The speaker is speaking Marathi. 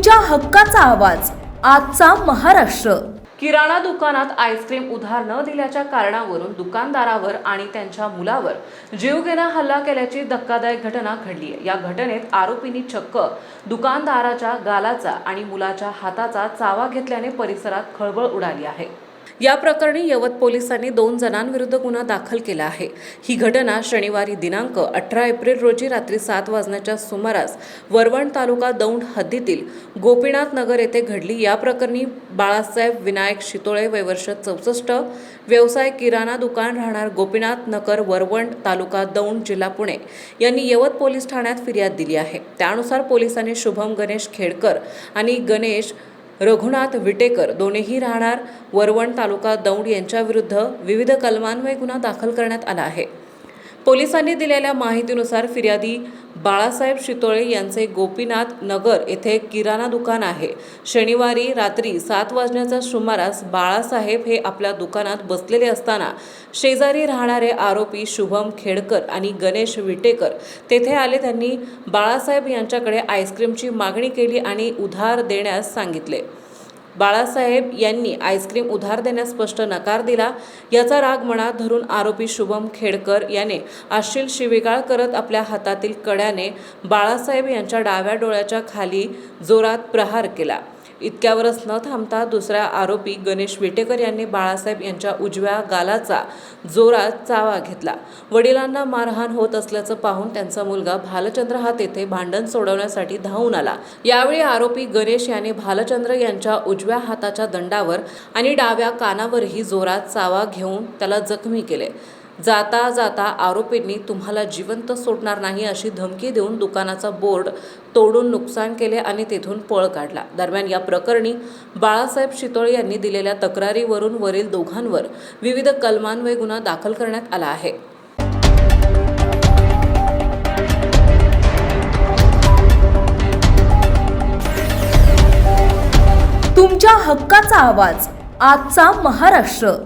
तुमच्या हक्काचा आवाज आजचा महाराष्ट्र। किराणा दुकानात आईस्क्रीम उधार न दिल्याच्या कारणावरून दुकानदारावर आणि त्यांच्या मुलावर जीवघेणा हल्ला केल्याची धक्कादायक घटना घडली आहे। या घटनेत आरोपींनी चक्क दुकानदाराच्या गालाचा आणि मुलाच्या हाताचा चावा घेतल्याने परिसरात खळबळ उडाली आहे। या प्रकरणी यवत पोलिसांनी 2 जणांविरुद्ध गुन्हा दाखल केला आहे। ही घटना शनिवारी दिनांक 18 एप्रिल रोजी रात्री 7 वाजण्याच्या सुमारास वरवण तालुका दौंड हद्दीतील गोपीनाथ नगर येथे घडली। या प्रकरणी बाळासाहेब विनायक शितोळे वय वर्ष 64, व्यवसाय किराणा दुकान, राहणार गोपीनाथ नगर, वरवण तालुका दौंड, जिल्हा पुणे यांनी यवत पोलीस ठाण्यात फिर्याद दिली आहे। त्यानुसार पोलिसांनी शुभम गणेश खेडकर आणि गणेश रघुनाथ विटेकर दोन्हीही राहणार वरवण तालुका दौंड यांच्याविरुद्ध विविध कलमान्वये गुन्हा दाखल करण्यात आला आहे। पोलिसांनी दिलेल्या माहितीनुसार फिर्यादी बाळासाहेब शितोळे यांचे गोपीनाथ नगर येथे किराणा दुकान आहे। शनिवारी रात्री 7 वाजण्याच्या सुमारास बाळासाहेब हे आपल्या दुकानात बसलेले असताना शेजारी राहणारे आरोपी शुभम खेडकर आणि गणेश विटेकर तेथे आले। त्यांनी बाळासाहेब यांच्याकडे आईस्क्रीमची मागणी केली आणि उधार देण्यास सांगितले। बाळासाहेब यांनी आईस्क्रीम उधार देण्यास स्पष्ट नकार दिला। याचा राग मनात धरून आरोपी शुभम खेडकर याने अश्लील शिवीगाळ करत आपल्या हातातील कड्याने बाळासाहेब यांच्या डाव्या डोळ्याच्या खाली जोरात प्रहार केला। इतक्यावरच न थांबता दुसरा आरोपी गणेश विटेकर यांनी बाळासाहेब यांच्या उजव्या गालाचा जोरात चावा घेतला। वडिलांना मारहाण होत असल्याचं पाहून त्यांचा मुलगा भालचंद्र हा तेथे भांडण सोडवण्यासाठी धावून आला। यावेळी आरोपी गणेश याने भालचंद्र यांच्या उजव्या हाताच्या दंडावर आणि डाव्या कानावरही जोरात चावा घेऊन त्याला जखमी केले। जाता जाता आरोपींनी तुम्हाला जिवंत सोडणार नाही अशी धमकी देऊन दुकानाचा बोर्ड तोडून नुकसान केले आणि तेथून पळ काढला। दरम्यान या प्रकरणी बाळासाहेब शितोळे यांनी दिलेल्या तक्रारीवरून वरील दोघांवर विविध कलमान्वये गुन्हा दाखल करण्यात आला आहे। तुमच्या हक्काचा आवाज आजचा महाराष्ट्र।